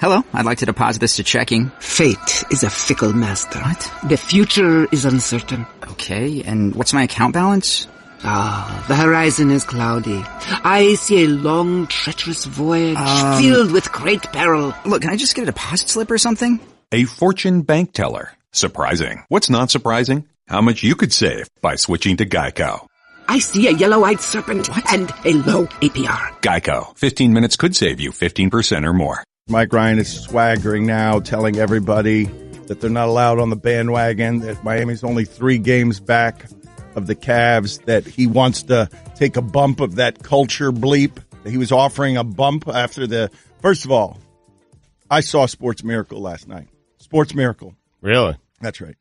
Hello, I'd like to deposit this to checking. Fate is a fickle master. What? The future is uncertain. Okay, and what's my account balance? The horizon is cloudy. I see a long, treacherous voyage filled with great peril. Look, can I just get a deposit slip or something? A fortune bank teller. Surprising. What's not surprising? How much you could save by switching to Geico. I see a yellow-eyed serpent and a low APR. Geico. 15 minutes could save you 15% or more. Mike Ryan is swaggering now, telling everybody that they're not allowed on the bandwagon, that Miami's only 3 games back of the Cavs, that he wants to take a bump of that culture bleep. He was offering a bump after the... First of all, I saw Sports Miracle last night. Sports Miracle. Really? That's right.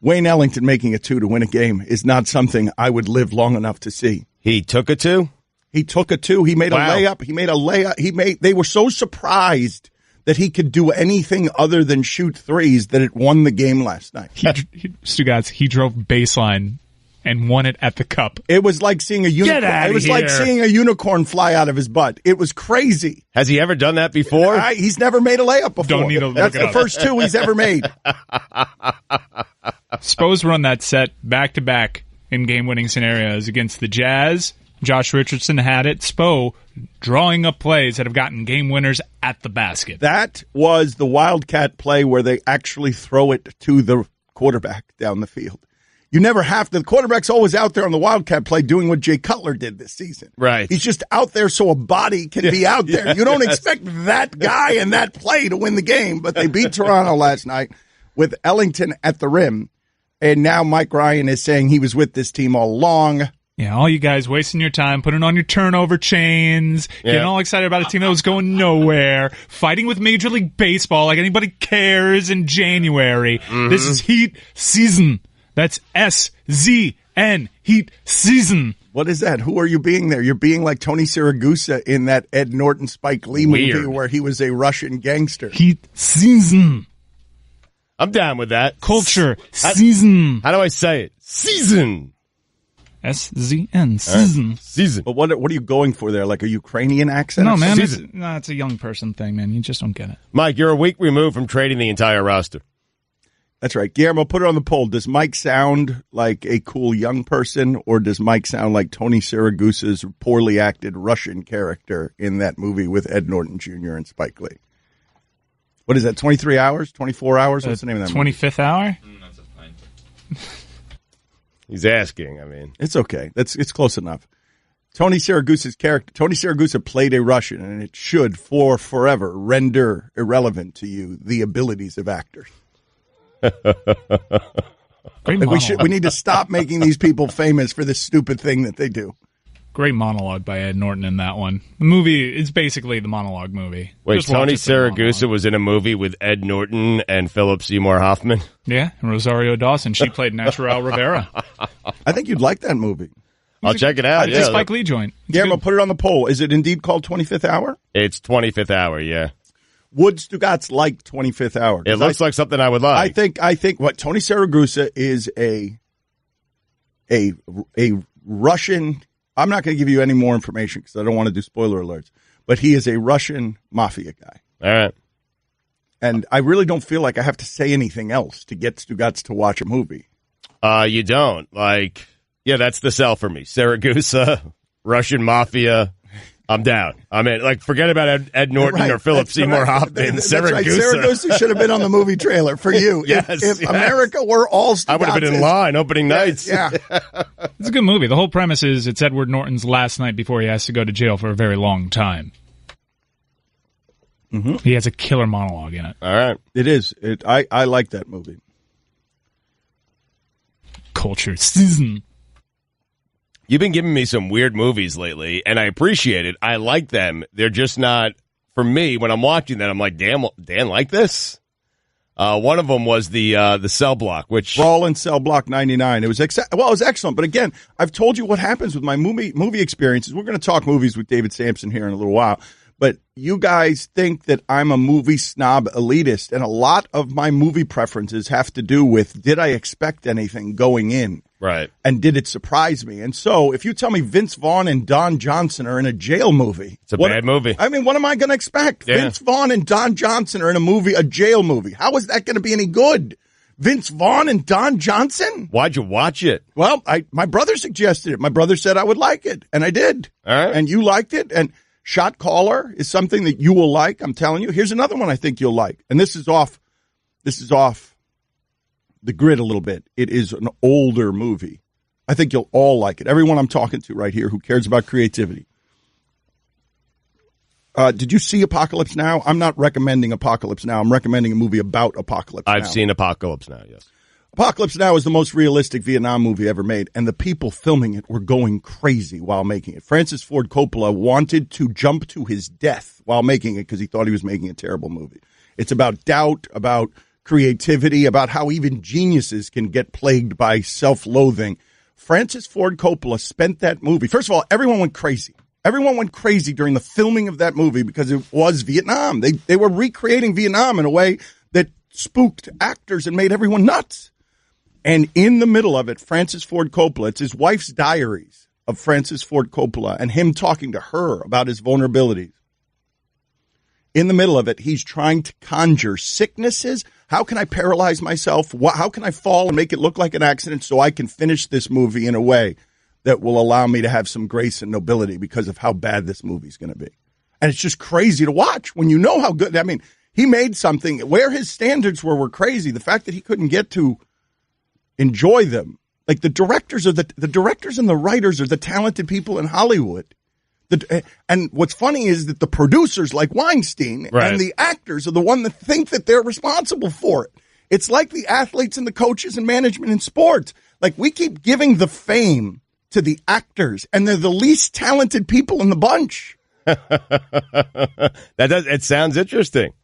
Wayne Ellington making a 2 to win a game is not something I would live long enough to see. He took a 2? He took a 2. He made a layup. They were so surprised that he could do anything other than shoot threes that it won the game last night. Stugotz, he drove baseline and won it at the cup. It was like seeing a unicorn. Like seeing a unicorn fly out of his butt. It was crazy. Has he ever done that before? He's never made a layup before. Don't need to look That's it the up. first 2 he's ever made. Spurs run that set back-to-back in game-winning scenarios against the Jazz. Josh Richardson had it. Spo drawing up plays that have gotten game winners at the basket. That was the Wildcat play where they actually throw it to the quarterback down the field. You never have to. The quarterback's always out there on the Wildcat play doing what Jay Cutler did this season. Right. He's just out there so a body can be out there. You don't expect that guy and that play to win the game, but they beat Toronto last night with Ellington at the rim. And now Mike Ryan is saying he was with this team all along. Yeah, all you guys wasting your time, putting on your turnover chains, getting all excited about a team that was going nowhere, fighting with Major League Baseball like anybody cares in January. Mm-hmm. This is Heat season. That's SZN, Heat season. What is that? Who are you being there? You're being like Tony Siragusa in that Ed Norton Spike Lee movie where he was a Russian gangster. Heat season. I'm down with that. Culture season. How do I say it? Season. SZN, season. Season. But what are you going for there? Like a Ukrainian accent? No, man. It's a young person thing, man. You just don't get it. Mike, you're a week removed from trading the entire roster. That's right. Guillermo, put it on the poll. Does Mike sound like a cool young person, or does Mike sound like Tony Siragusa's poorly acted Russian character in that movie with Ed Norton Jr. and Spike Lee? What is that, 23 hours? 24 hours? What's the name of that movie? 25th hour? That's a fine. He's asking, I mean. It's okay. It's close enough. Tony Siragusa's character, Tony Siragusa played a Russian, and it should, for forever, render irrelevant to you the abilities of actors. We need to stop making these people famous for this stupid thing that they do. Great monologue by Ed Norton in that one. The movie is basically the monologue movie. Wait, Just Tony watch it for the Siragusa monologue. was in a movie with Ed Norton and Philip Seymour Hoffman? Yeah, and Rosario Dawson. She played Natural Rivera. I think you'd like that movie. I'll check it out. It's a Spike Lee joint. Guillermo, put it on the poll. Is it indeed called 25th Hour? It's 25th Hour, yeah. Would Stugotz like 25th Hour? It looks like something I would like. I think what Tony Siragusa is a Russian. I'm not going to give you any more information because I don't want to do spoiler alerts. But he is a Russian mafia guy. All right. And I really don't feel like I have to say anything else to get Stugotz to watch a movie. You don't. Yeah, that's the sell for me. Siragusa, Russian mafia. I'm down. I mean, forget about Ed Norton or Philip Seymour Hoffman. Siragusa. Right. Siragusa should have been on the movie trailer for you. If America were all Stugotz, I would have been in line opening nights. Yeah. It's a good movie. The whole premise is it's Edward Norton's last night before he has to go to jail for a very long time. Mm-hmm. He has a killer monologue in it. All right. It is. I like that movie. Culture season. You've been giving me some weird movies lately, and I appreciate it. I like them. They're just not, for me, when I'm watching that, I'm like, Dan like this? One of them was the Cell Block, which... Brawl in Cell Block 99. It was it was excellent. But again, I've told you what happens with my movie experiences. We're going to talk movies with David Samson here in a little while. But you guys think that I'm a movie snob elitist, and a lot of my movie preferences have to do with, did I expect anything going in? Right. And did it surprise me? And so if you tell me Vince Vaughn and Don Johnson are in a jail movie. It's a bad movie. I mean, what am I going to expect? Yeah. Vince Vaughn and Don Johnson are in a jail movie. How is that going to be any good? Vince Vaughn and Don Johnson? Why'd you watch it? Well, my brother suggested it. My brother said I would like it, and I did. All right. And you liked it, and Shot Caller is something that you will like, I'm telling you. Here's another one I think you'll like, and this is off the grid a little bit. It is an older movie. I think you'll all like it. Everyone I'm talking to right here who cares about creativity. Did you see Apocalypse Now? I'm not recommending Apocalypse Now. I'm recommending a movie about Apocalypse Now. I've seen Apocalypse Now, yes. Apocalypse Now is the most realistic Vietnam movie ever made, and the people filming it were going crazy while making it. Francis Ford Coppola wanted to jump to his death while making it because he thought he was making a terrible movie. It's about doubt, about creativity, about how even geniuses can get plagued by self-loathing. Francis Ford Coppola spent that movie. First of all, everyone went crazy. Everyone went crazy during the filming of that movie because it was Vietnam. They were recreating Vietnam in a way that spooked actors and made everyone nuts. And in the middle of it, Francis Ford Coppola, it's his wife's diaries of Francis Ford Coppola and him talking to her about his vulnerabilities. In the middle of it, he's trying to conjure sicknesses. How can I paralyze myself? How can I fall and make it look like an accident so I can finish this movie in a way that will allow me to have some grace and nobility because of how bad this movie's going to be? And it's just crazy to watch when you know how good. I mean, he made something where his standards were crazy. The fact that he couldn't get to enjoy them. Like the directors and the writers are the talented people in Hollywood. And what's funny is that the producers like Weinstein and the actors are the one that think that they're responsible for it. It's like the athletes and the coaches and management in sports. Like we keep giving the fame to the actors and they're the least talented people in the bunch. It sounds interesting.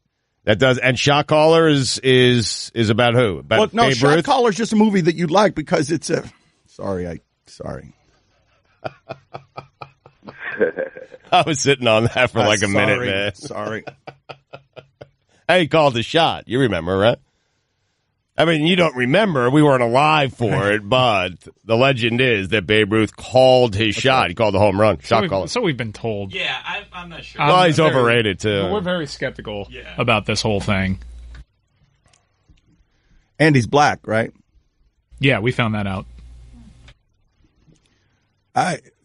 That does, and Shot Caller is about who? About Babe Shot Ruth? Caller is just a movie that you'd like because it's a. Sorry. I was sitting on that for like a minute, man. Sorry. Hey, called the shot. You remember, right? I mean, you don't remember. We weren't alive for it, but the legend is that Babe Ruth called his shot. He called the home run. Shot caller. So we've been told. Yeah, I'm not sure. Well, he's overrated, too. We're very skeptical about this whole thing. And he's black, right? Yeah, we found that out.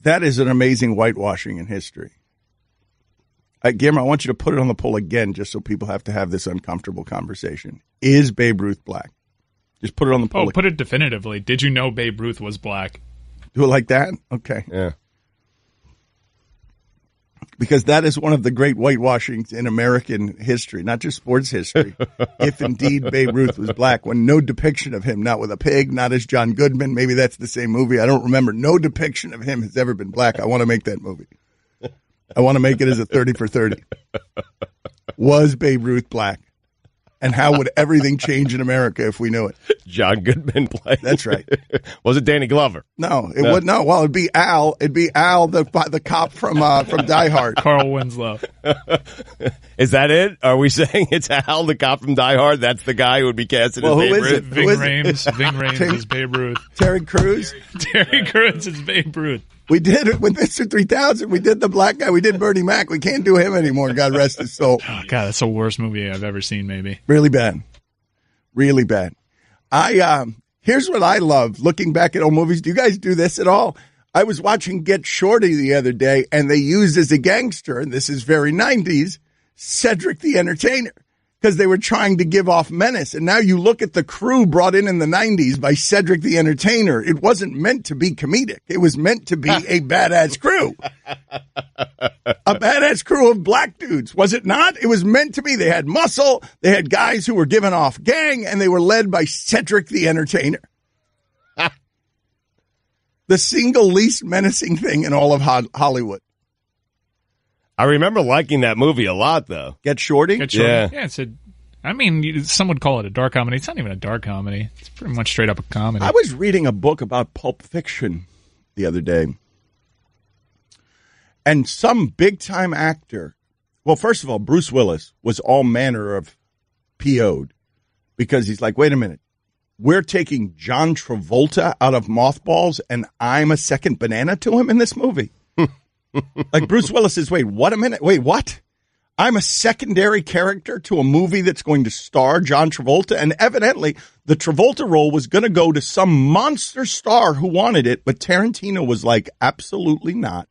That is an amazing whitewashing in history. Guillermo, I want you to put it on the poll again just so people have to have this uncomfortable conversation. Is Babe Ruth black? Just put it on the poll. Oh, put it definitively. Did you know Babe Ruth was black? Do it like that? Okay. Yeah. Because that is one of the great whitewashings in American history, not just sports history. If indeed Babe Ruth was black, when no depiction of him, not with a pig, not as John Goodman, maybe that's the same movie, I don't remember, no depiction of him has ever been black. I want to make that movie. I want to make it as a 30 for 30. Was Babe Ruth black? And how would everything change in America if we knew it? John Goodman played. That's right. Was it Danny Glover? No, it would no. Well, it'd be Al. It'd be Al, the cop from Die Hard. Carl Winslow. Is that it? Are we saying it's Al, the cop from Die Hard? That's the guy who would be casted as Babe Ruth? Ving Rhames is Babe Ruth. Terry Crews. Terry Crews is Babe Ruth. We did it with Mr. 3000. We did the black guy. We did Bernie Mac. We can't do him anymore. God rest his soul. Oh, God, that's the worst movie I've ever seen, maybe. Really bad. Really bad. Here's what I love looking back at old movies. Do you guys do this at all? I was watching Get Shorty the other day, and they used as a gangster, and this is very 90s, Cedric the Entertainer, because they were trying to give off menace. And now you look at the crew brought in the 90s by Cedric the Entertainer. It wasn't meant to be comedic. It was meant to be a badass crew. A badass crew of black dudes. Was it not? It was meant to be. They had muscle. They had guys who were giving off gang, and they were led by Cedric the Entertainer. The single least menacing thing in all of Hollywood. I remember liking that movie a lot, though. Get Shorty? Yeah. Yeah, some would call it a dark comedy. It's not even a dark comedy. It's pretty much straight up a comedy. I was reading a book about Pulp Fiction the other day. And some big-time actor, Well, first of all, Bruce Willis was all manner of PO'd because he's like, wait a minute. We're taking John Travolta out of Mothballs and I'm a second banana to him in this movie. Like Bruce Willis is, wait, what a minute. Wait, what? I'm a secondary character to a movie that's going to star John Travolta. And evidently the Travolta role was going to go to some monster star who wanted it. But Tarantino was like, absolutely not.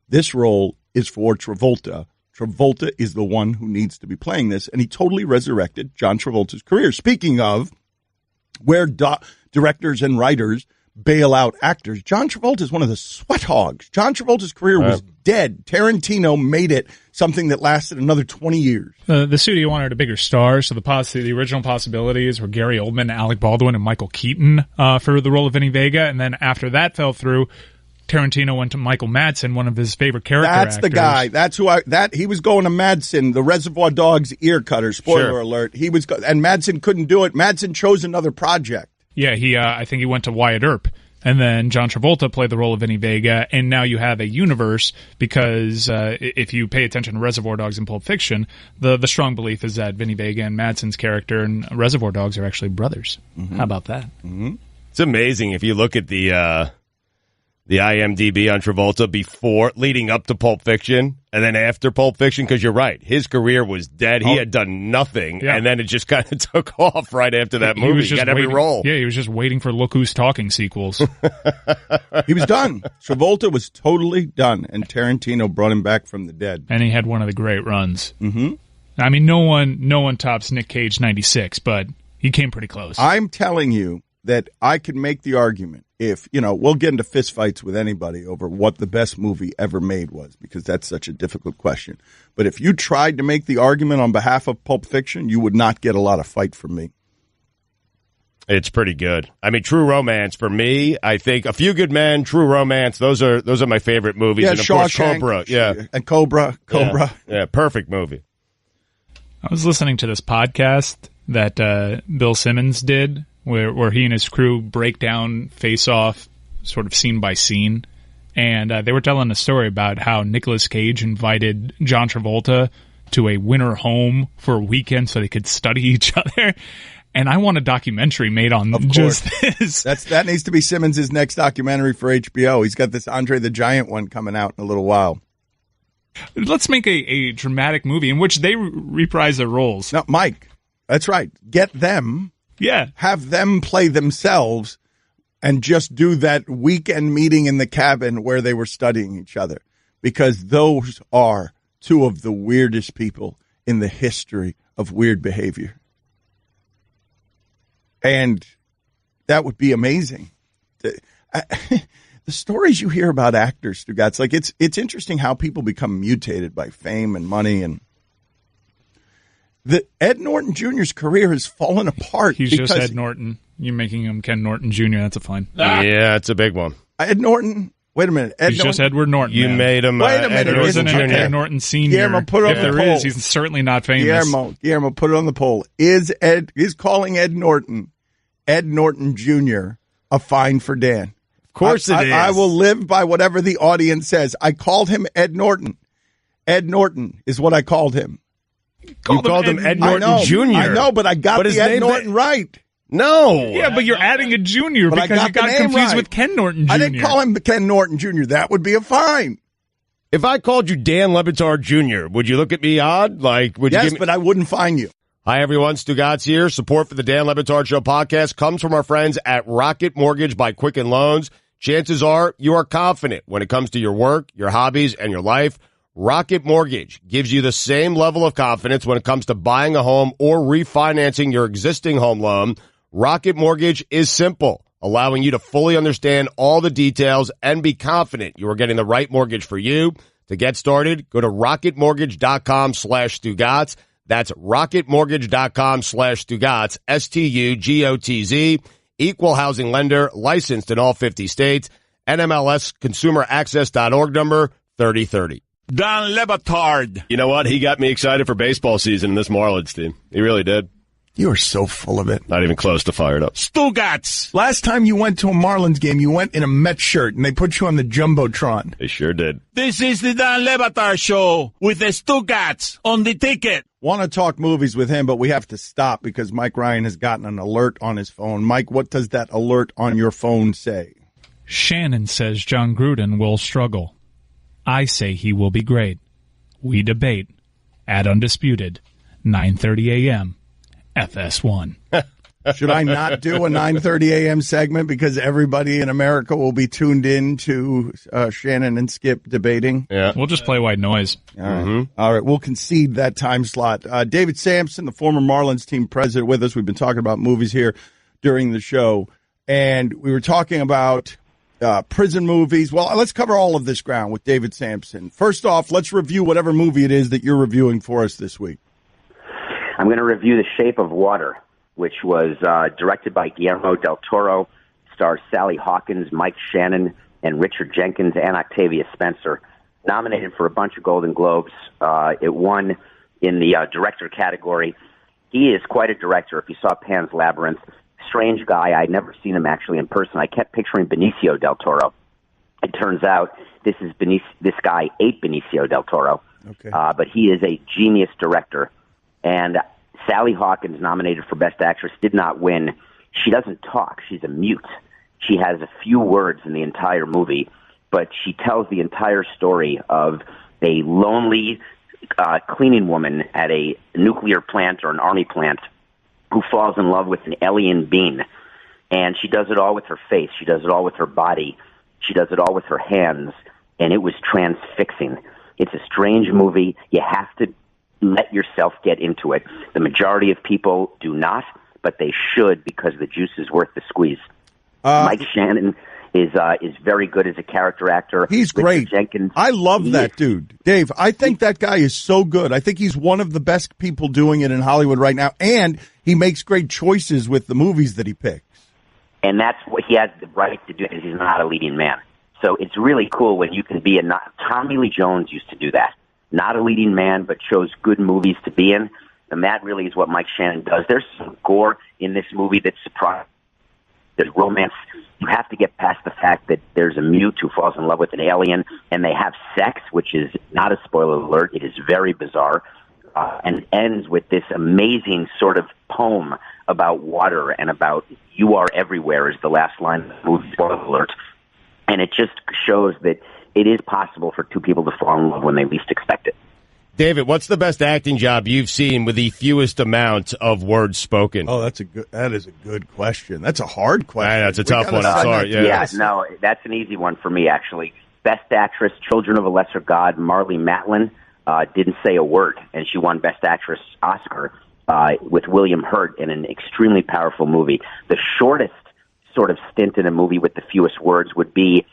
This role is for Travolta. Travolta is the one who needs to be playing this. And he totally resurrected John Travolta's career. Speaking of where directors and writers bail out actors, John Travolta is one of the sweat hogs. John Travolta's career was dead. Tarantino made it something that lasted another 20 years. The studio wanted a bigger star, so the original possibilities were Gary Oldman, Alec Baldwin, and Michael Keaton for the role of Vinny Vega. And then after that fell through, Tarantino went to Michael Madsen, one of his favorite character actors. That's the guy. That's who he was going to Madsen, the Reservoir Dogs ear cutter. Spoiler alert. And Madsen couldn't do it. Madsen chose another project. Yeah, I think he went to Wyatt Earp. And then John Travolta played the role of Vinny Vega, and now you have a universe because if you pay attention to Reservoir Dogs and Pulp Fiction, the strong belief is that Vinny Vega and Madsen's character in Reservoir Dogs are actually brothers. Mm-hmm. How about that? Mm-hmm. It's amazing if you look at the IMDb on Travolta leading up to Pulp Fiction and then after Pulp Fiction, because you're right. His career was dead. He had done nothing, and then it just kind of took off right after that movie. He got every role. Yeah, he was just waiting for Look Who's Talking sequels. He was done. Travolta was totally done, and Tarantino brought him back from the dead. And he had one of the great runs. Mm-hmm. I mean, no one tops Nick Cage 96, but he came pretty close. I'm telling you that I could make the argument if, we'll get into fistfights with anybody over what the best movie ever made was, because that's such a difficult question. But if you tried to make the argument on behalf of Pulp Fiction, you would not get a lot of fight from me. It's pretty good. I mean, True Romance, for me, I think A Few Good Men, True Romance, those are my favorite movies. Yeah, and of Shawshank, course, Cobra. Yeah. And Cobra. Yeah, perfect movie. I was listening to this podcast that Bill Simmons did, where he and his crew break down Face Off sort of scene by scene. And they were telling a story about how Nicolas Cage invited John Travolta to a winter home for a weekend so they could study each other. And I want a documentary made on just this. That needs to be Simmons' next documentary for HBO. He's got this Andre the Giant one coming out in a little while. Let's make a dramatic movie in which they reprise their roles. No, Mike, that's right. Get them. Yeah. Have them play themselves and just do that weekend meeting in the cabin where they were studying each other. Because those are two of the weirdest people in the history of weird behavior. And that would be amazing. The stories you hear about actors, Stugotz, like it's interesting how people become mutated by fame and money. And Ed Norton Jr.'s career has fallen apart. He's just Ed Norton. You're making him Ken Norton Jr. That's a fine. Yeah, it's a big one. Ed Norton. Wait a minute. He's just Edward Norton. You made him. Wait a minute. Isn't Ed Norton Sr.? Guillermo, put it on the poll. He's certainly not famous. Guillermo, put it on the poll. Is calling Ed Norton Jr. a fine for Dan? Of course it is. I will live by whatever the audience says. I called him Ed Norton. Ed Norton is what I called him. You called him Ed Norton Jr. I know, but I got the Ed Norton right. No. Yeah, but you're adding a junior because you got confused with Ken Norton Jr. I didn't call him Ken Norton Jr. That would be a fine. If I called you Dan Le Batard Jr., would you look at me odd? Like, would you give me... but I wouldn't fine you. Hi, everyone. Stugotz here. Support for the Dan Le Batard Show podcast comes from our friends at Rocket Mortgage by Quicken Loans. Chances are you are confident when it comes to your work, your hobbies, and your life. Rocket Mortgage gives you the same level of confidence when it comes to buying a home or refinancing your existing home loan. Rocket Mortgage is simple, allowing you to fully understand all the details and be confident you are getting the right mortgage for you. To get started, go to rocketmortgage.com/Stugotz. That's rocketmortgage.com/Stugotz, STUGOTZ. Equal housing lender, licensed in all 50 states. NMLS consumeraccess.org number 3030. Dan Le Batard. You know what? He got me excited for baseball season in this Marlins team. He really did. You are so full of it. Not even close to fired up. Stugotz. Last time you went to a Marlins game, you went in a Mets shirt, and they put you on the Jumbotron. They sure did. This is the Dan Le Batard Show with the Stugotz on the ticket. Want to talk movies with him, but we have to stop because Mike Ryan has gotten an alert on his phone. Mike, what does that alert on your phone say? Shannon says John Gruden will struggle. I say he will be great. We debate. At Undisputed, 9:30 a.m. FS1. Should I not do a 9:30 a.m. segment because everybody in America will be tuned in to Shannon and Skip debating? Yeah. We'll just play white noise. All right. All right, we'll concede that time slot. David Samson, the former Marlins team president, with us. We've been talking about movies here during the show, and we were talking about prison movies. Well, let's cover all of this ground with David Samson. First off, let's review whatever movie it is that you're reviewing for us this week. I'm going to review The Shape of Water, which was directed by Guillermo del Toro, stars Sally Hawkins, Mike Shannon, and Richard Jenkins, and Octavia Spencer. Nominated for a bunch of Golden Globes. It won in the director category. He is quite a director. If you saw Pan's Labyrinth, strange guy. I'd never seen him actually in person. I kept picturing Benicio del Toro. It turns out this guy ate Benicio del Toro. Okay. But he is a genius director. And Sally Hawkins, nominated for Best Actress, did not win. She doesn't talk. She's a mute. She has a few words in the entire movie, but she tells the entire story of a lonely cleaning woman at a nuclear plant or an army plant who falls in love with an alien being. And she does it all with her face. She does it all with her body. She does it all with her hands. And it was transfixing. It's a strange movie. You have to let yourself get into it. The majority of people do not, but they should because the juice is worth the squeeze. Mike Shannon is very good as a character actor. He's great. Jenkins, I love that dude. Dave, I think that guy is so good. I think he's one of the best people doing it in Hollywood right now, and he makes great choices with the movies that he picks. And that's what he has the right to do because he's not a leading man. So it's really cool when you can be Tommy Lee Jones used to do that. Not a leading man, but chose good movies to be in. And that really is what Mike Shannon does. There's some gore in this movie that's surprising. There's romance. You have to get past the fact that there's a mute who falls in love with an alien, and they have sex, which is not a spoiler alert. It is very bizarre. And ends with this amazing sort of poem about water and about you are everywhere is the last line of the movie, spoiler alert. And it just shows that it is possible for two people to fall in love when they least expect it. David, what's the best acting job you've seen with the fewest amount of words spoken? Oh, that is a good question. That's a hard question. That's a tough one. I'm sorry. No, that's an easy one for me, actually. Best Actress, Children of a Lesser God, Marlee Matlin didn't say a word, and she won Best Actress Oscar with William Hurt in an extremely powerful movie. The shortest sort of stint in a movie with the fewest words would be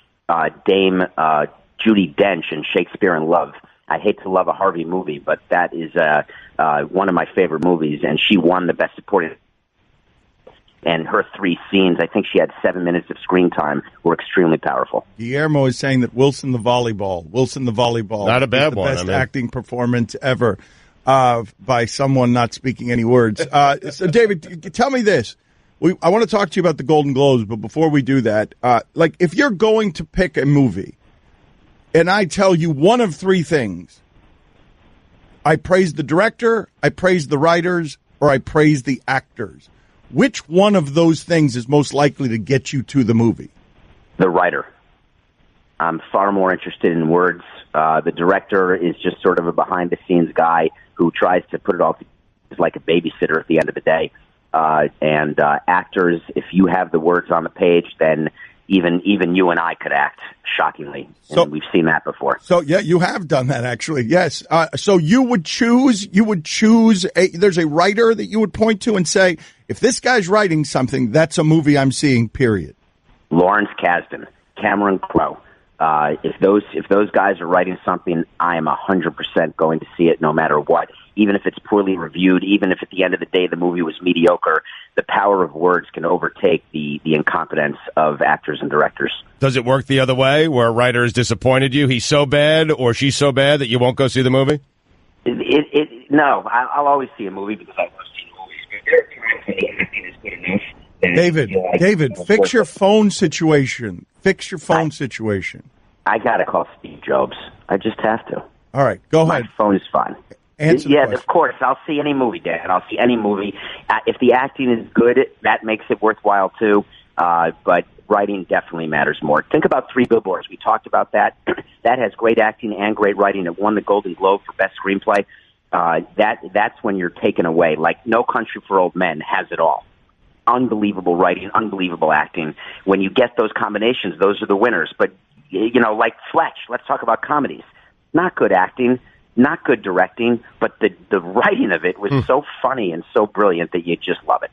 Dame Judi Dench in Shakespeare in Love. I hate to love a Harvey movie, but that is one of my favorite movies, and she won the Best Supporting. And her 3 scenes, I think she had 7 minutes of screen time, were extremely powerful. Guillermo is saying that Wilson the Volleyball, not a bad one, best acting performance ever by someone not speaking any words. So, David, tell me this. I want to talk to you about the Golden Globes, but before we do that, if you're going to pick a movie, and I tell you one of 3 things, I praise the director, I praise the writers, or I praise the actors. Which one of those things is most likely to get you to the movie? The writer. I'm far more interested in words. The director is just sort of a behind-the-scenes guy who tries to put it all together like a babysitter at the end of the day. And actors, if you have the words on the page, then even you and I could act shockingly. And we've seen that before. So yeah, you have done that actually. Yes. So you would choose there's a writer that you would point to and say, if this guy's writing something, that's a movie I'm seeing, period. Lawrence Kasdan, Cameron Crowe. If those guys are writing something, I am 100% going to see it no matter what. Even if it's poorly reviewed, even if at the end of the day the movie was mediocre, the power of words can overtake the incompetence of actors and directors. Does it work the other way, where a writer has disappointed you? He's so bad or she's so bad that you won't go see the movie? No, I'll always see a movie because I love seeing movies. But there are the acting is good enough. Then David, fix your phone situation. Fix your phone situation. I got to call Steve Jobs. I just have to. All right, go ahead. My phone is fine. Answer the question. Of course. I'll see any movie, Dad. I'll see any movie. If the acting is good, that makes it worthwhile, too. But writing definitely matters more. Think about Three Billboards. We talked about that. That has great acting and great writing. It won the Golden Globe for Best Screenplay. That's when you're taken away. Like No Country for Old Men has it all. Unbelievable writing, unbelievable acting. When you get those combinations, those are the winners. But, like Fletch, let's talk about comedies. Not good acting, not good directing, but the writing of it was so funny and so brilliant that you just love it.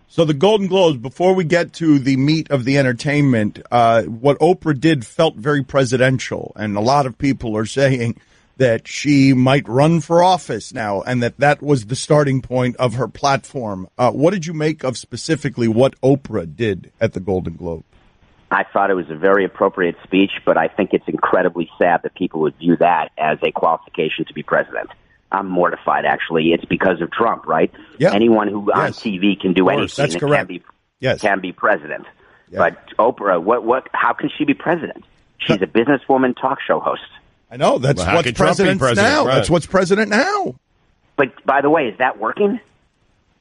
So the Golden Globes, before we get to the meat of the entertainment, what Oprah did felt very presidential, and a lot of people are saying that she might run for office now, and that was the starting point of her platform. What did you make of specifically what Oprah did at the Golden Globe? I thought it was a very appropriate speech, but I think it's incredibly sad that people would view that as a qualification to be president. I'm mortified, actually. It's because of Trump, right? Yeah. Anyone who on TV can do anything that's correct. Can be president. Yeah. But Oprah, what? How can she be president? She's a businesswoman talk show host. I know. That's what's president now. Right. That's what's president now. But, by the way, is that working?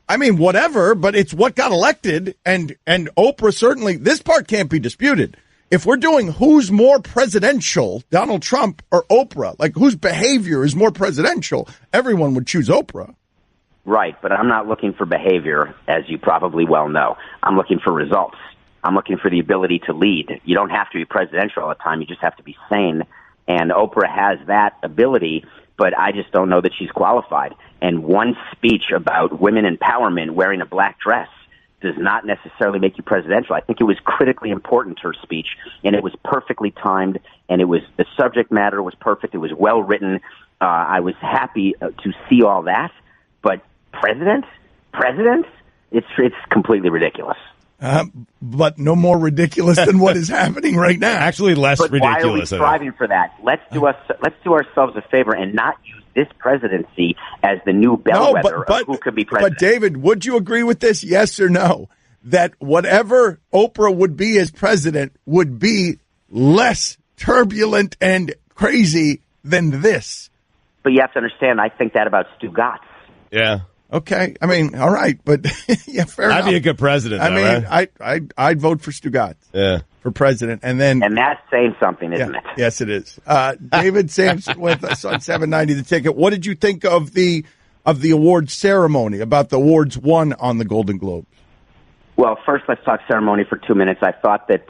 I mean, whatever, but it's what got elected, and Oprah certainly, this part can't be disputed. If we're doing who's more presidential, Donald Trump or Oprah, like whose behavior is more presidential, everyone would choose Oprah. Right, but I'm not looking for behavior, as you probably well know. I'm looking for results. I'm looking for the ability to lead. You don't have to be presidential all the time. You just have to be sane. And Oprah has that ability, but I just don't know that she's qualified. And one speech about women empowerment wearing a black dress does not necessarily make you presidential. I think it was critically important, her speech, and it was perfectly timed, and the subject matter was perfect. It was well written. I was happy to see all that, but president, it's completely ridiculous. But no more ridiculous than what is happening right now. Actually, less but ridiculous. Why are we striving for that? Let's do ourselves a favor and not use this presidency as the new bellwether of who could be president. But David, would you agree with this? Yes or no? That whatever Oprah would be as president would be less turbulent and crazy than this. But you have to understand, I think that about Stugotz. Yeah. Okay, I mean, all right, but yeah, fair enough. I'd be a good president. I mean, right? I'd vote for Stugotz. Yeah. For president, and that's saying something, isn't it? Yes, it is. David Samson with us on 790 The Ticket. What did you think of the awards ceremony? About the awards won on the Golden Globes? Well, first, let's talk ceremony for 2 minutes. I thought that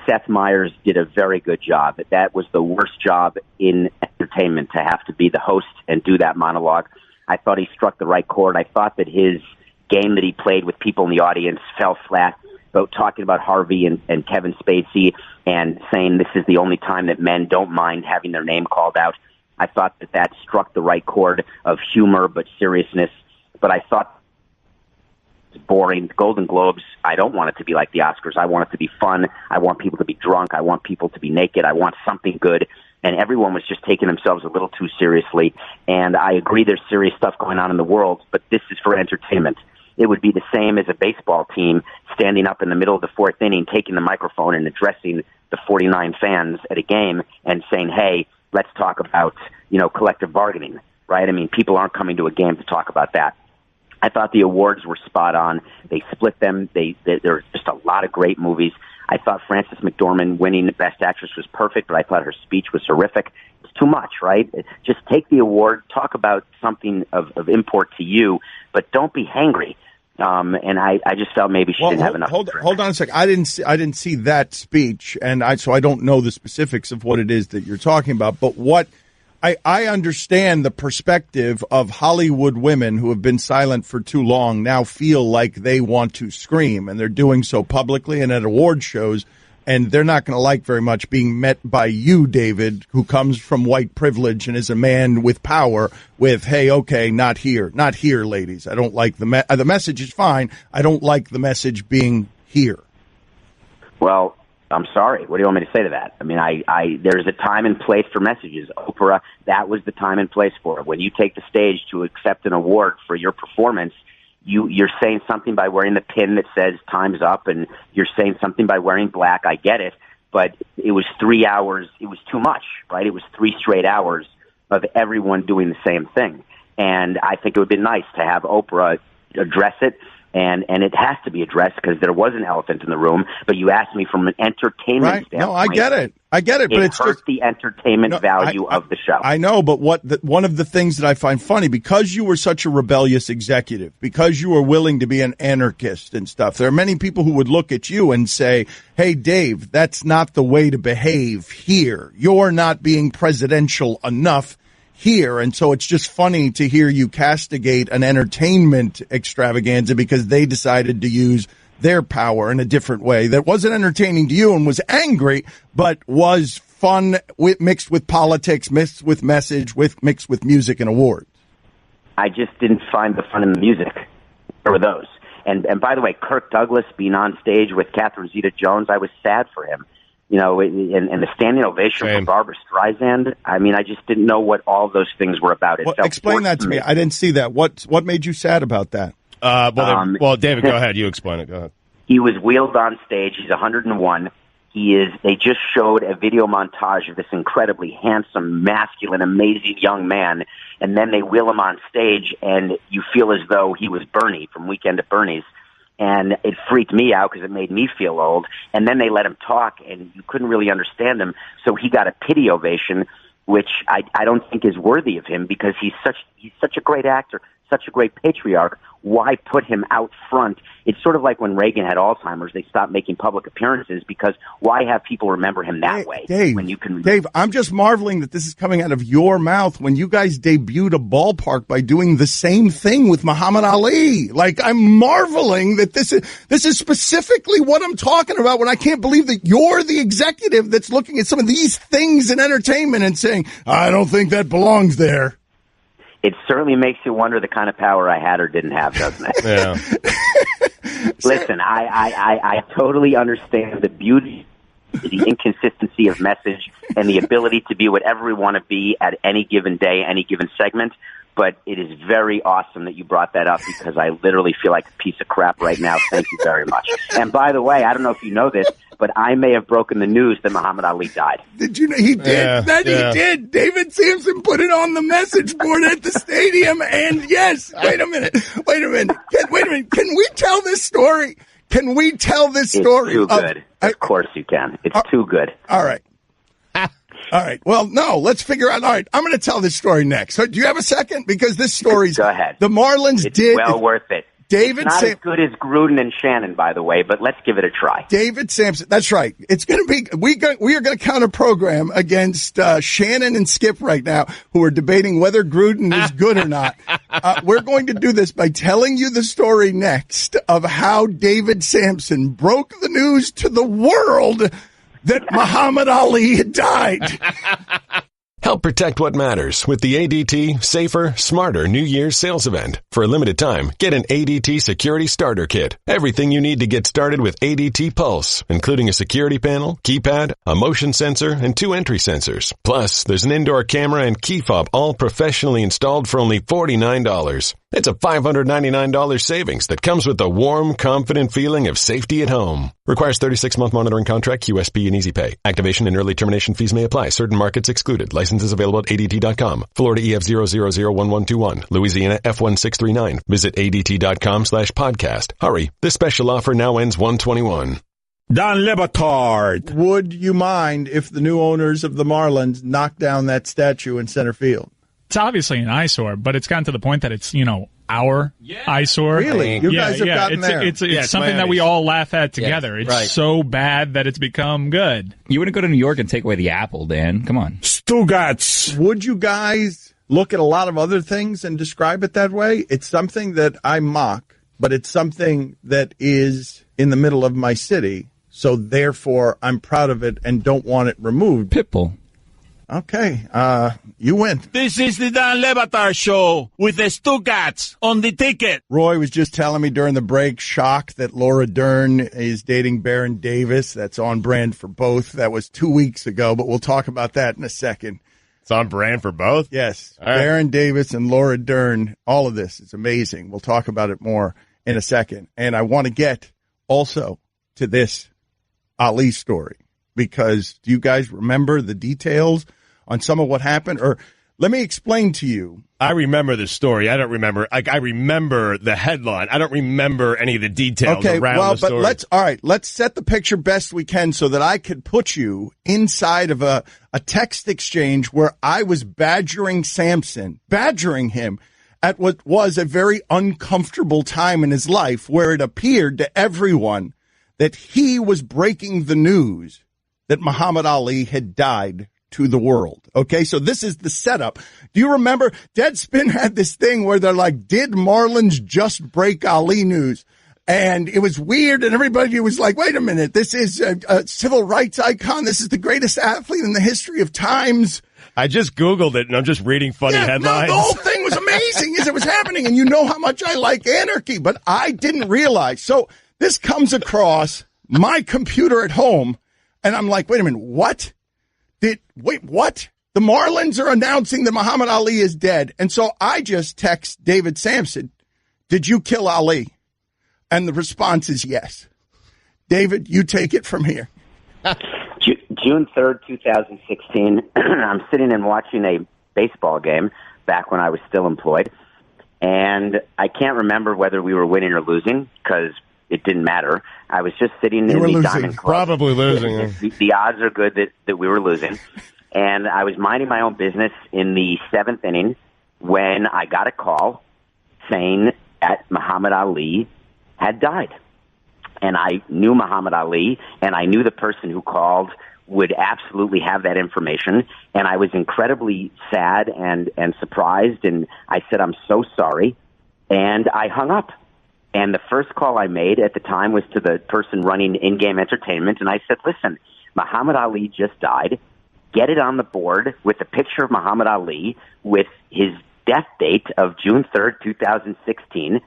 Seth Meyers did a very good job. That was the worst job in entertainment, to have to be the host and do that monologue. I thought he struck the right chord. I thought that his game that he played with people in the audience fell flat, about talking about Harvey and Kevin Spacey and saying this is the only time that men don't mind having their name called out. I thought that struck the right chord of humor but seriousness. But I thought it was boring. The Golden Globes, I don't want it to be like the Oscars. I want it to be fun. I want people to be drunk. I want people to be naked. I want something good. And everyone was just taking themselves a little too seriously. And I agree there's serious stuff going on in the world, but this is for entertainment. It would be the same as a baseball team standing up in the middle of the fourth inning, taking the microphone and addressing the 49 fans at a game and saying, hey, let's talk about, collective bargaining, right? I mean, people aren't coming to a game to talk about that. I thought the awards were spot on. They split them. There were just a lot of great movies. I thought Frances McDormand winning Best Actress was perfect, but I thought her speech was horrific. It's too much, right? Just take the award, talk about something of import to you, but don't be hangry. And I just felt maybe she didn't have enough. Hold on a second. I didn't see that speech, so I don't know the specifics of what it is that you're talking about. But what I understand the perspective of Hollywood women who have been silent for too long now feel like they want to scream, and they're doing so publicly and at award shows, and they're not going to like very much being met by you, David, who comes from white privilege and is a man with power with, hey, okay, not here, ladies. I don't like the message is fine. I don't like the message being here. Well, I'm sorry. What do you want me to say to that? I mean, there's a time and place for messages. Oprah, that was the time and place for it. When you take the stage to accept an award for your performance, You're saying something by wearing the pin that says time's up, and you're saying something by wearing black. I get it, but it was 3 hours. It was too much, right? It was 3 straight hours of everyone doing the same thing. And I think it would be nice to have Oprah address it. And it has to be addressed because there was an elephant in the room. But you asked me from an entertainment standpoint. No, I get it. But it's hurt just the entertainment value of the show. I know, but one of the things that I find funny, because you were such a rebellious executive, because you were willing to be an anarchist and stuff, there are many people who would look at you and say, "Hey, Dave, that's not the way to behave here. You're not being presidential enough here." And so it's just funny to hear you castigate an entertainment extravaganza because they decided to use their power in a different way that wasn't entertaining to you and was angry, but was fun mixed with politics, mixed with message, mixed with music and awards. I just didn't find the fun in the music. There were those. And by the way, Kirk Douglas being on stage with Catherine Zeta-Jones, I was sad for him. And the standing ovation for Barbra Streisand. I mean, I just didn't know what all those things were about. Explain that to me. I didn't see that. What made you sad about that? Well, David, go ahead. You explain it. Go ahead. He was wheeled on stage. He's 101. They just showed a video montage of this incredibly handsome, masculine, amazing young man, and then they wheel him on stage, and you feel as though he was Bernie from Weekend at Bernie's. And it freaked me out because it made me feel old. And then they let him talk, and you couldn't really understand him. So he got a pity ovation, which I don't think is worthy of him because he's such a great actor, such a great patriarch. Why put him out front? It's sort of like when Reagan had Alzheimer's, they stopped making public appearances because why have people remember him that way? Dave, I'm just marveling that this is coming out of your mouth when you guys debuted a ballpark by doing the same thing with Muhammad Ali. Like, I'm marveling that this is specifically what I'm talking about when I can't believe that you're the executive that's looking at some of these things in entertainment and saying, I don't think that belongs there. It certainly makes you wonder the kind of power I had or didn't have, doesn't it? Yeah. Listen, I totally understand the beauty, the inconsistency of message, and the ability to be whatever we want to be at any given day, any given segment. But it is very awesome that you brought that up because I literally feel like a piece of crap right now. Thank you very much. And by the way, I don't know if you know this, but I may have broken the news that Muhammad Ali died. Did you know he did? Yeah, He did. David Samson put it on the message board at the stadium. And yes, wait a minute. Can we tell this story? It's too good. Of course you can. It's too good. All right. All right. Well, no, let's figure out. All right. I'm going to tell this story next. So do you have a second? Because this story's... Go ahead. The Marlins it's well worth it. David it's not as good as Gruden and Shannon, by the way, but let's give it a try. David Samson. That's right. It's going to be... We are going to count a program against Shannon and Skip right now, who are debating whether Gruden is good or not. We're going to do this by telling you the story next of how David Samson broke the news to the world that Muhammad Ali had died. Help protect what matters with the ADT Safer, Smarter New Year's sales event. For a limited time, get an ADT Security Starter Kit. Everything you need to get started with ADT Pulse, including a security panel, keypad, a motion sensor, and 2 entry sensors. Plus, there's an indoor camera and key fob all professionally installed for only $49. It's a $599 savings that comes with the warm, confident feeling of safety at home. Requires 36-month monitoring contract, QSP, and Easy Pay. Activation and early termination fees may apply. Certain markets excluded. Licenses available at ADT.com. Florida EF 0001121. Louisiana F1639. Visit ADT.com/podcast. Hurry. This special offer now ends 1/21. Don Le Batard. Would you mind if the new owners of the Marlins knocked down that statue in center field? It's obviously an eyesore, but it's gotten to the point that it's, our eyesore. Really? You guys have gotten there. It's something that we all laugh at together. It's so bad that it's become good. You wouldn't go to New York and take away the apple, Dan. Come on. Stugotz. Would you guys look at a lot of other things and describe it that way? It's something that I mock, but it's something that is in the middle of my city, so therefore I'm proud of it and don't want it removed. Pitbull. Okay, you win. This is the Dan Le Batard Show with the Stugotz on the ticket. Roy was just telling me during the break, shocked that Laura Dern is dating Baron Davis. That's on brand for both. That was 2 weeks ago, but we'll talk about that in a second. It's on brand for both? Yes. All right. Baron Davis and Laura Dern, all of this is amazing. We'll talk about it more in a second. And I want to get also to this Ali story, because do you guys remember the details on some of what happened? Or let me explain to you. I remember the story. I don't remember. I remember the headline. I don't remember any of the details around the story. Let's set the picture best we can so that I could put you inside of a text exchange where I was badgering him at what was a very uncomfortable time in his life, where it appeared to everyone that he was breaking the news that Muhammad Ali had died to the world. Okay, so this is the setup. Do you remember Deadspin had this thing where they're like, did Marlins just break Ali news? And it was weird, and everybody was like, wait a minute, this is a civil rights icon. This is the greatest athlete in the history of times. I just Googled it, and I'm just reading funny headlines. No, the whole thing was amazing as it was happening, and you know how much I like anarchy, but I didn't realize. So this comes across my computer at home, and I'm like, wait a minute, what? What? The Marlins are announcing that Muhammad Ali is dead. And so I just text David Samson, did you kill Ali? And the response is yes. David, you take it from here. June 3rd, 2016, I'm sitting and watching a baseball game back when I was still employed. And I can't remember whether we were winning or losing because it didn't matter. I was just sitting in the Diamond Club. Probably losing. The odds are good that we were losing. And I was minding my own business in the 7th inning when I got a call saying that Muhammad Ali had died. And I knew Muhammad Ali, and I knew the person who called would absolutely have that information. And I was incredibly sad and surprised, and I said, I'm so sorry. And I hung up. And the first call I made at the time was to the person running in-game entertainment, and I said, listen, Muhammad Ali just died. Get it on the board with a picture of Muhammad Ali with his death date of June 3rd, 2016,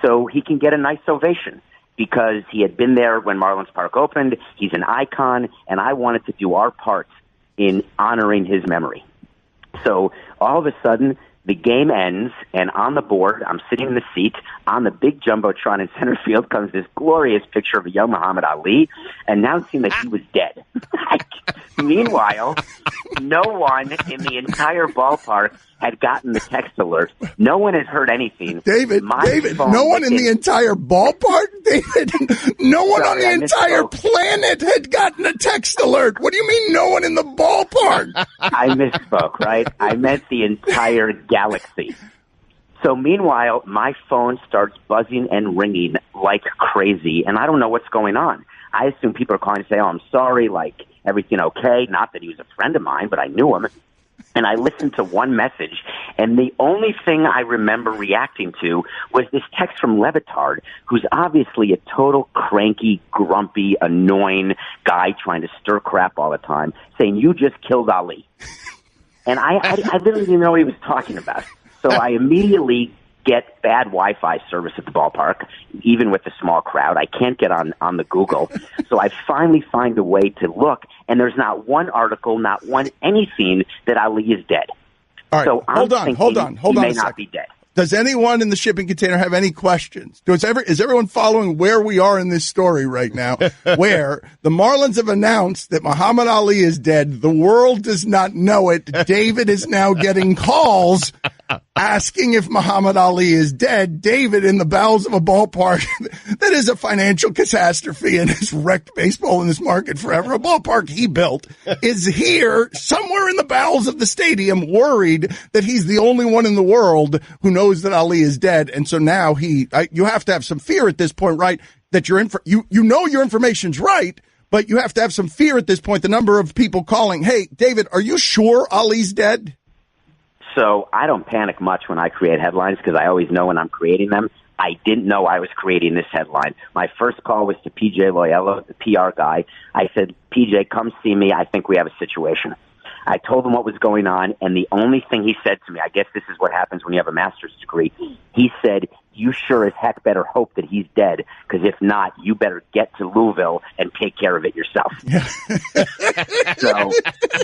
so he can get a nice ovation, because he had been there when Marlins Park opened. He's an icon, and I wanted to do our part in honoring his memory. So all of a sudden, the game ends, and on the board, I'm sitting in the seat. On the big Jumbotron in center field comes this glorious picture of a young Muhammad Ali announcing that he was dead. Meanwhile, no one in the entire ballpark had gotten the text alert. No one had heard anything. David, no one in the entire ballpark? David, no one on the entire planet had gotten a text alert. What do you mean no one in the ballpark? I misspoke, right? I meant the entire galaxy. So meanwhile, my phone starts buzzing and ringing like crazy, and I don't know what's going on. I assume people are calling to say, oh, I'm sorry, like, everything okay? Not that he was a friend of mine, but I knew him. And I listened to one message, and the only thing I remember reacting to was this text from Batard, who's obviously a total cranky, grumpy, annoying guy trying to stir crap all the time, saying, you just killed Ali. And I literally didn't know what he was talking about. So I immediately get bad Wi-Fi service at the ballpark, even with the small crowd. I can't get on the Google. So I finally find a way to look, and there's not one article, not one anything that Ali is dead. All right, so hold on. He may not be dead. Does anyone in the shipping container have any questions? Is everyone following where we are in this story right now, where the Marlins have announced that Muhammad Ali is dead? The world does not know it. David is now getting calls asking if Muhammad Ali is dead. David, in the bowels of a ballpark that is a financial catastrophe and has wrecked baseball in this market forever, a ballpark he built, is here somewhere in the bowels of the stadium, worried that he's the only one in the world who knows that Ali is dead. And so now you have to have some fear at this point, right? That you know your information's right, but you have to have some fear at this point. The number of people calling, hey, David, are you sure Ali's dead? So I don't panic much when I create headlines because I always know when I'm creating them. I didn't know I was creating this headline. My first call was to PJ Loyola, the PR guy. I said, PJ, come see me. I think we have a situation. I told him what was going on, and the only thing he said to me, I guess this is what happens when you have a master's degree, he said, you sure as heck better hope that he's dead, because if not, you better get to Louisville and take care of it yourself. So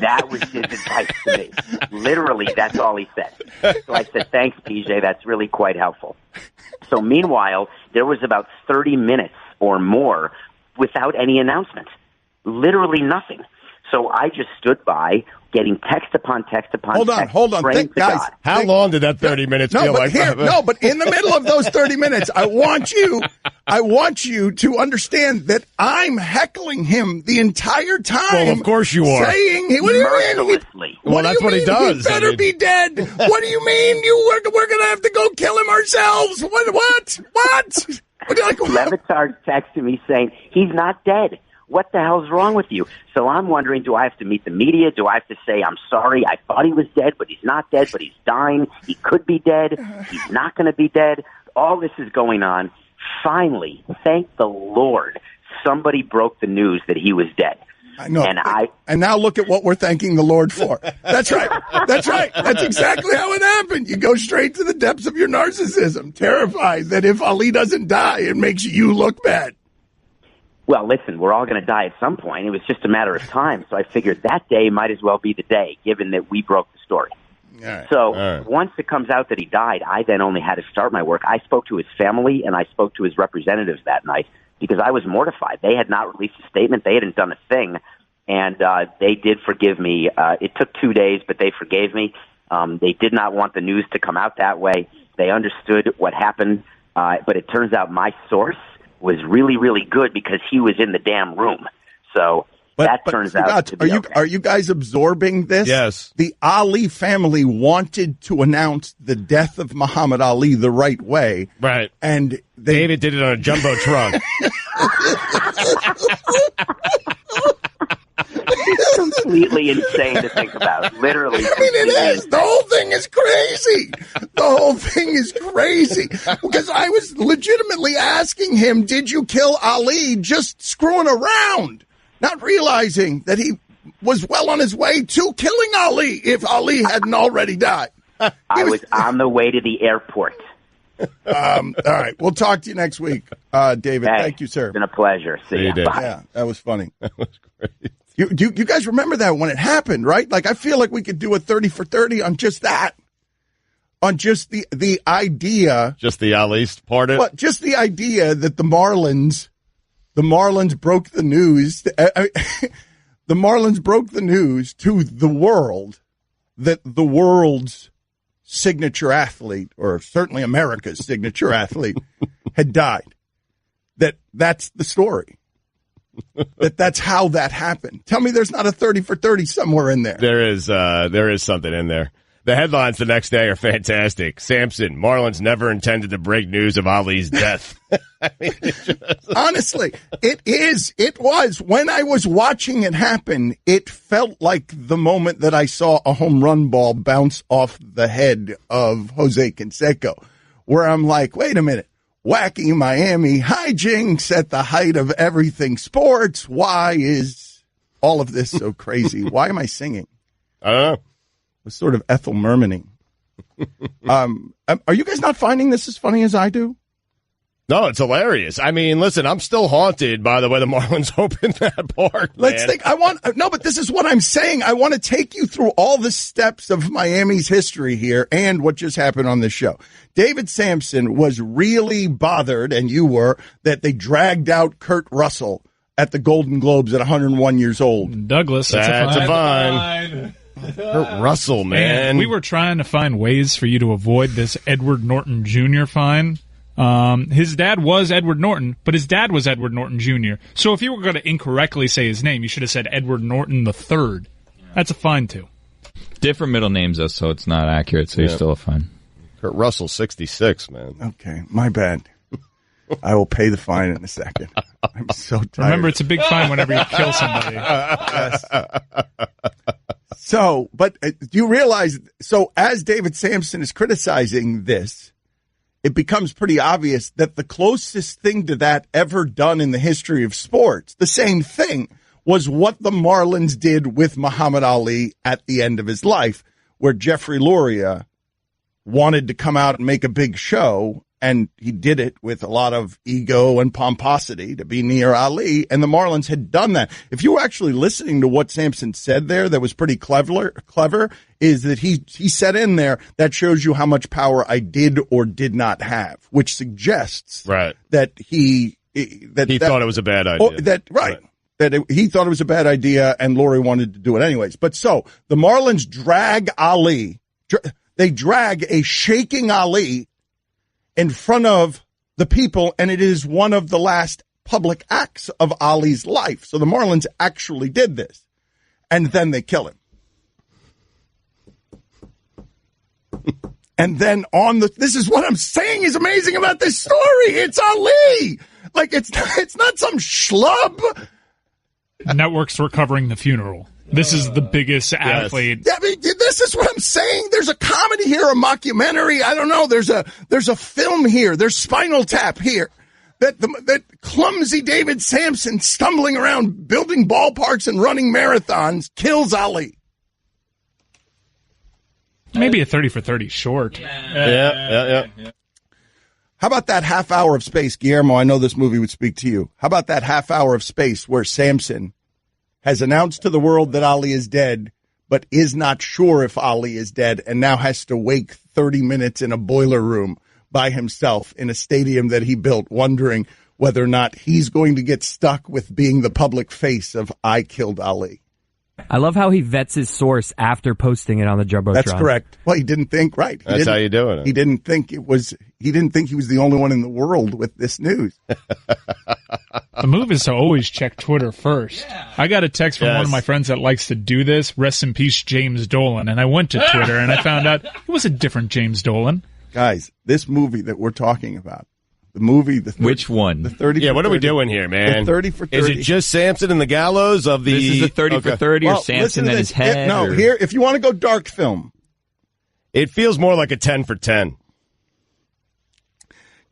that was his advice to me. Literally, that's all he said. So I said, thanks, PJ. That's really quite helpful. So meanwhile, there was about 30 minutes or more without any announcement. Literally nothing. So I just stood by, getting text upon text upon text. Hold on. Guys, how long did that 30 minutes feel like? But in the middle of those 30 minutes, I want you to understand that I'm heckling him the entire time. Well, of course you are. Saying, what do you mean? Well, that's what he does. He better be dead. What do you mean? We're going to have to go kill him ourselves? What? Levitard texted me saying, he's not dead. What the hell's wrong with you? So I'm wondering, do I have to meet the media? Do I have to say, I'm sorry, I thought he was dead, but he's not dead, but he's dying. He could be dead. He's not going to be dead. All this is going on. Finally, thank the Lord, somebody broke the news that he was dead. I know. And now look at what we're thanking the Lord for. That's right. That's right. That's exactly how it happened. You go straight to the depths of your narcissism, terrified that if Ali doesn't die, it makes you look bad. Well, listen, we're all going to die at some point. It was just a matter of time. So I figured that day might as well be the day, given that we broke the story. Once it comes out that he died, I then only had to start my work. I spoke to his family and I spoke to his representatives that night because I was mortified. They had not released a statement. They hadn't done a thing. And they did forgive me. It took 2 days, but they forgave me. They did not want the news to come out that way. They understood what happened. But it turns out my source was really, really good because he was in the damn room. So that turns out to be okay. Are you guys absorbing this? Yes. The Ali family wanted to announce the death of Muhammad Ali the right way. Right. And David did it on a jumbo trunk. It's completely insane to think about. Literally. I mean, it is. The whole thing is crazy. The whole thing is crazy. Because I was legitimately asking him, did you kill Ali, just screwing around, not realizing that he was well on his way to killing Ali if Ali hadn't already died. I was on the way to the airport. All right. We'll talk to you next week, David. Hey, thank you, sir. It's been a pleasure. See you. Bye. Yeah, that was funny. That was great. You guys remember that when it happened, right? Like, I feel like we could do a 30 for 30 on just that. On just the idea. Just the Ali part of it? But just the idea that the Marlins broke the news. The Marlins broke the news to the world that the world's signature athlete, or certainly America's signature athlete, had died. That's the story. That's how that happened. Tell me there's not a 30 for 30 somewhere in there. There is something in there. The headlines the next day are fantastic. Samson, Marlins never intended to break news of Ali's death. I mean, honestly, it was. When I was watching it happen, it felt like the moment that I saw a home run ball bounce off the head of Jose Canseco, where I'm like, wait a minute. Wacky Miami hijinks at the height of everything sports. Why is all of this so crazy? Why am I singing? I don't know. A sort of Ethel Mermaning. Are you guys not finding this as funny as I do? No, it's hilarious. I mean, listen, I'm still haunted by the way the Marlins opened that park. Let's think. But this is what I'm saying. I want to take you through all the steps of Miami's history here and what just happened on this show. David Samson was really bothered, and you were, that they dragged out Kurt Russell at the Golden Globes at 101 years old. Douglas, that's a fine. Kurt Russell, man. And we were trying to find ways for you to avoid this Edward Norton Jr. fine. His dad was Edward Norton, but his dad was Edward Norton Jr. So if you were going to incorrectly say his name, you should have said Edward Norton III. That's a fine, too. Different middle names, though, so it's not accurate, so you're still a fine. Kurt Russell, 66, man. Okay, my bad. I will pay the fine in a second. I'm so tired. Remember, it's a big fine whenever you kill somebody. Yes. So, but do you realize, as David Samson is criticizing this, it becomes pretty obvious that the closest thing to that ever done in the history of sports, the same thing, was what the Marlins did with Muhammad Ali at the end of his life, where Jeffrey Luria wanted to come out and make a big show, and he did it with a lot of ego and pomposity to be near Ali, and the Marlins had done that. If you were actually listening to what Samson said there, that was pretty clever, is that he said in there, that shows you how much power I did or did not have, which suggests that he thought it was a bad idea. He thought it was a bad idea, and Lori wanted to do it anyways. But so the Marlins drag Ali. They drag a shaking Ali in front of the people, and it is one of the last public acts of Ali's life. So the Marlins actually did this, and then they kill him. And then this is what I'm saying is amazing about this story. It's Ali. Like, it's not some schlub. Networks were covering the funeral. This is the biggest athlete. Yeah, I mean, this is what I'm saying. There's a comedy here, a mockumentary. I don't know. There's a film here. There's Spinal Tap here. That clumsy David Samson stumbling around building ballparks and running marathons kills Ali. Maybe a 30 for 30 short. Yeah. How about that half hour of space, Guillermo? I know this movie would speak to you. How about that half hour of space where Samson has announced to the world that Ali is dead, but is not sure if Ali is dead, and now has to wait 30 minutes in a boiler room by himself in a stadium that he built, wondering whether or not he's going to get stuck with being the public face of I killed Ali. I love how he vets his source after posting it on the Jumbotron. That's correct. Well, he didn't think, right. That's how you doing it. He didn't think he was the only one in the world with this news. The move is to always check Twitter first. I got a text from one of my friends that likes to do this. Rest in peace, James Dolan. And I went to Twitter and I found out it was a different James Dolan. Guys, this movie that we're talking about, the movie, which one? The 30. Yeah, what are we doing here, man? The 30 for 30. Is it just Samson and the gallows of the? This is the 30 for 30, or Samson and his head? Here, if you want to go dark film, it feels more like a 10 for 10.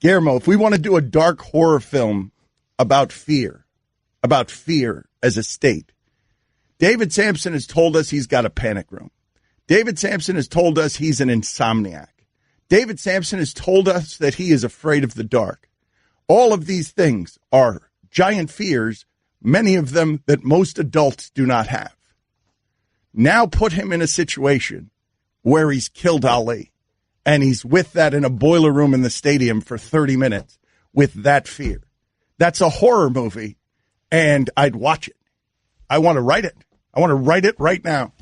Guillermo, if we want to do a dark horror film about fear as a state, David Samson has told us he's got a panic room. David Samson has told us he's an insomniac. David Samson has told us that he is afraid of the dark. All of these things are giant fears, many of them that most adults do not have. Now put him in a situation where he's killed Ali, and he's with that in a boiler room in the stadium for 30 minutes with that fear. That's a horror movie, and I'd watch it. I want to write it. I want to write it right now.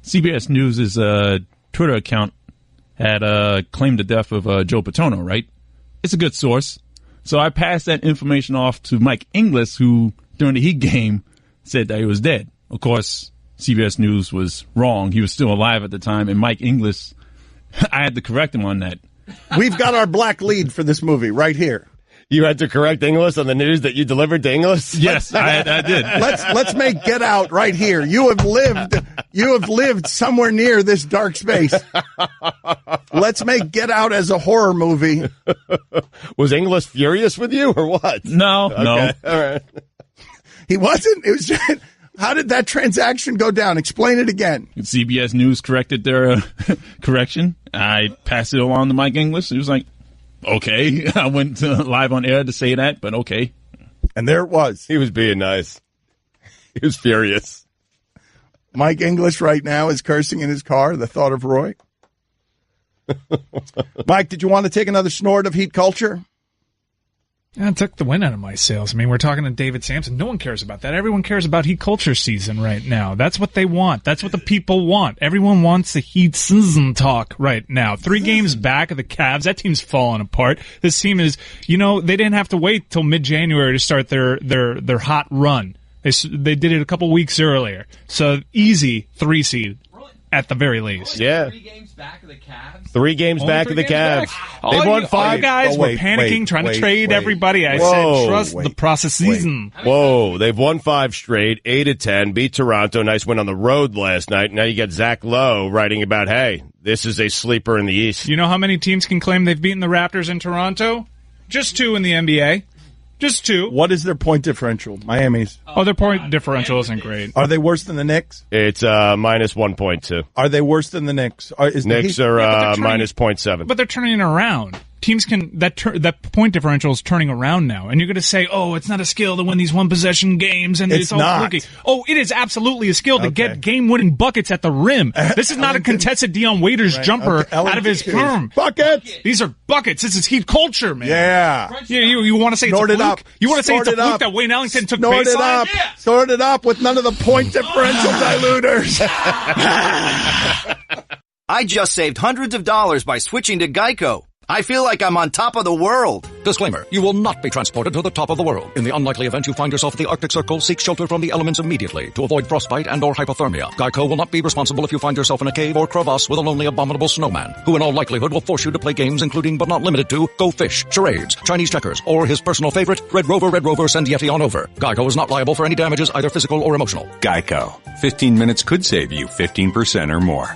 CBS News' Twitter account had claimed the death of Joe Paterno, right? It's a good source. So I passed that information off to Mike Inglis, who, during the Heat game, said that he was dead. Of course, CBS News was wrong. He was still alive at the time, and Mike Inglis, I had to correct him on that. We've got our black lead for this movie right here. You had to correct Inglis on the news that you delivered to Inglis? Yes, I did. Let's make Get Out right here. You have lived somewhere near this dark space. Let's make Get Out as a horror movie. Was Inglis furious with you or what? No. All right. He wasn't. It was just, how did that transaction go down? Explain it again. CBS News corrected their correction. I passed it along to Mike Inglis. He was like, okay. I went live on air to say that, but okay. And there it was. He was being nice. He was furious. Mike Inglis right now is cursing in his car, the thought of Roy. Mike, did you want to take another snort of heat culture? Yeah, it took the wind out of my sails. I mean, we're talking to David Samson. No one cares about that. Everyone cares about Heat culture season right now. That's what they want. That's what the people want. Everyone wants the Heat season talk right now. 3 games back of the Cavs. That team's falling apart. This team is, they didn't have to wait till mid-January to start their hot run. They did it a couple weeks earlier. So easy 3 seed. At the very least. Yeah. 3 games back of the Cavs? 3 games back of the Cavs. They've won 5. All you guys were panicking, trying to trade everybody. I said, trust the process season. Whoa. They've won 5 straight, 8-10, beat Toronto. Nice win on the road last night. Now you got Zach Lowe writing about, hey, this is a sleeper in the East. You know how many teams can claim they've beaten the Raptors in Toronto? Just 2 in the NBA. Just 2. What is their point differential? Miami's. Oh, their point differential isn't great. Are they worse than the Knicks? It's minus 1.2. Are they worse than the Knicks? Knicks are minus 0.7. But they're turning it around. teams can that point differential is turning around now, and you're going to say, "Oh, it's not a skill to win these one possession games," and it's all fluky. Oh, it is absolutely a skill to get game winning buckets at the rim. This is not a contested Dion Waiters jumper out of his perm. Buckets. These are buckets. This is Heat culture, man. Yeah. You want to say it's a fluke? You want to say it's a fluke that Wayne Ellington took baseline? Sort it up with none of the point differential diluters. I just saved hundreds of dollars by switching to Geico. I feel like I'm on top of the world. Disclaimer, you will not be transported to the top of the world. In the unlikely event you find yourself at the Arctic Circle, seek shelter from the elements immediately to avoid frostbite and or hypothermia. Geico will not be responsible if you find yourself in a cave or crevasse with a lonely abominable snowman, who in all likelihood will force you to play games including but not limited to Go Fish, charades, Chinese checkers, or his personal favorite, Red Rover, send Yeti on over. Geico is not liable for any damages, either physical or emotional. Geico. 15 minutes could save you 15% or more.